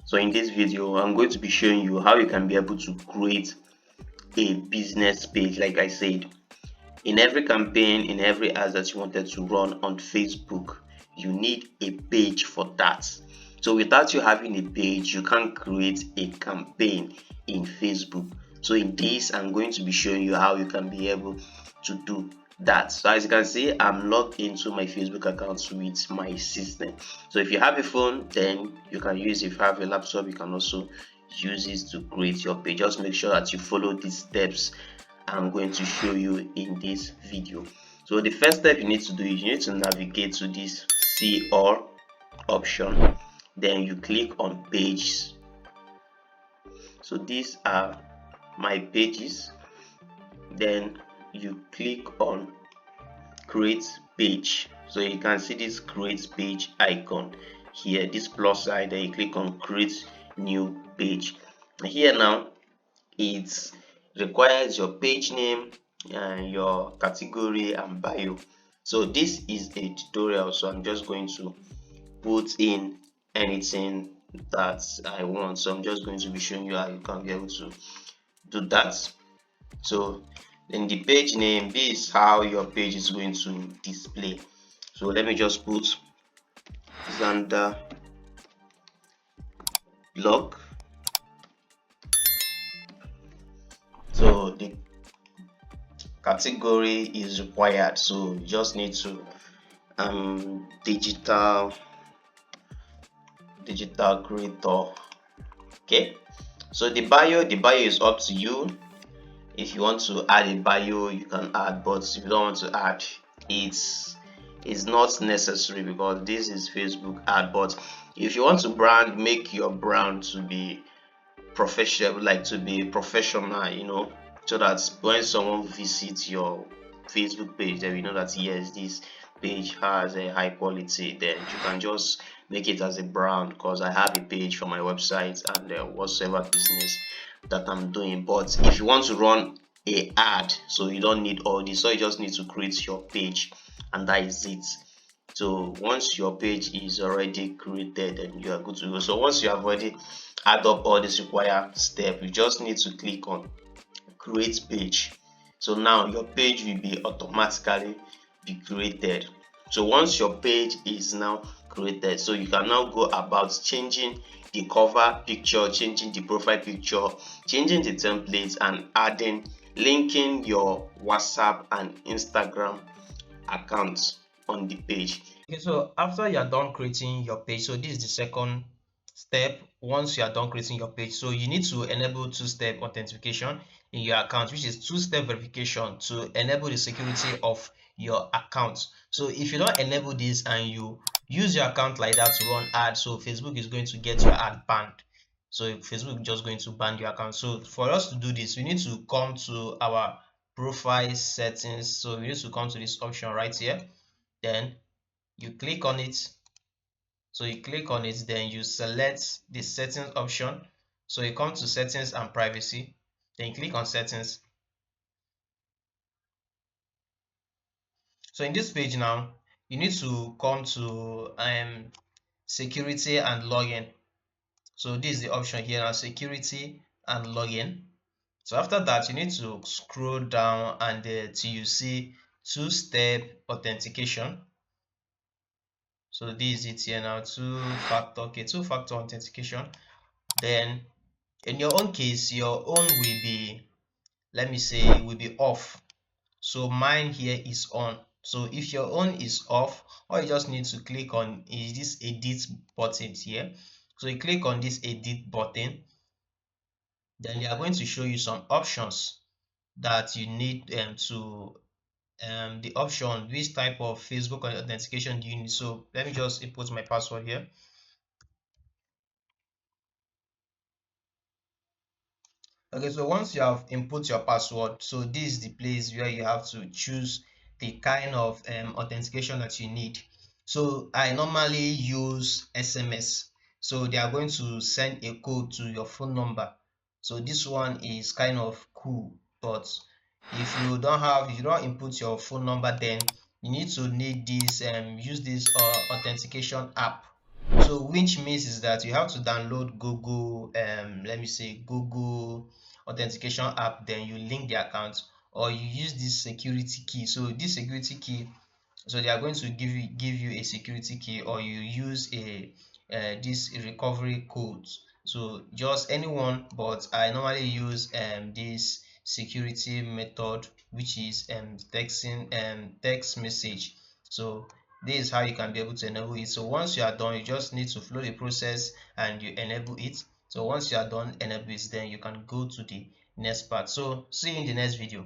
So in this video, I'm going to be showing you how you can be able to create a business page. Like I said, in every campaign, in every ad that you wanted to run on Facebook, you need a page for that. So without you having a page, you can't create a campaign in Facebook. So in this, I'm going to be showing you how you can be able to do that. So as you can see, I'm logged into my Facebook account with my system. So if you have a phone, then you can use it. If you have a laptop, you can also use it to create your page. Just make sure that you follow these steps I'm going to show you in this video. So the first step you need to do is you need to navigate to this see all option, then you click on pages. So these are my pages, then you click on create page. So you can see this create page icon here, this plus sign, then you click on create new page. Here now it requires your page name and your category and bio. So this is a tutorial, so I'm just going to put in anything that I want. So I'm just going to be showing you how you can be able to do that. So in the page name, this is how your page is going to display. So let me just put Xander blog. So the category is required, so you just need to digital creator. Okay, so the bio is up to you. If you want to add a bio, you can add, but if you don't want to add, it's not necessary because this is Facebook ad. But if you want to brand, make your brand to be professional, like to be professional, so that when someone visits your Facebook page, then we know that yes, this page has a high quality. Then you can just make it as a brand, because I have a page for my website and whatsoever business that I'm doing. But if you want to run a ad, so you don't need all this, so you just need to create your page, and that is it. So once your page is already created, then you are good to go. So once you have already add up all this required step, you just need to click on create page. So now your page will be automatically be created. So once your page is now created, so you can now go about changing the cover picture, changing the profile picture, changing the templates, and adding linking your WhatsApp and Instagram accounts on the page. Okay, so after you are done creating your page, so this is the second step. Once you are done creating your page, so you need to enable two-step authentication in your account, which is two-step verification to enable the security of your account. So if you don't enable this and you use your account like that to run ads, so Facebook is going to get your ad banned. So Facebook is just going to ban your account. So for us to do this, we need to come to our profile settings. So we need to come to this option right here. Then you click on it. So you click on it, then you select the settings option. So you come to settings and privacy, then you click on settings. So in this page now, you need to come to security and login. So this is the option here now, security and login. So after that, you need to scroll down and till you see two-step authentication. So this is it here now, two-factor. Okay, two-factor authentication. Then in your own case, your own will be, let me say, will be off. So mine here is on. So if your own is off, all you just need to click on is this edit button here. So you click on this edit button, then they are going to show you some options that you need to the option, which type of Facebook authentication do you need. So let me just input my password here. Okay, so once you have input your password, so this is the place where you have to choose the kind of authentication that you need. So I normally use SMS. So they are going to send a code to your phone number. So this one is kind of cool, but if you don't input your phone number, then you need this use this authentication app. So which means is that you have to download Google, let me say Google authentication app, then you link the account, or you use this security key. So this security key, so they are going to give you a security key, or you use a this recovery code. So just anyone, but I normally use this security method, which is texting text message. So this is how you can be able to enable it. So once you are done, you just need to follow the process and you enable it. So once you are done enable it, then you can go to the next part. So see you in the next video.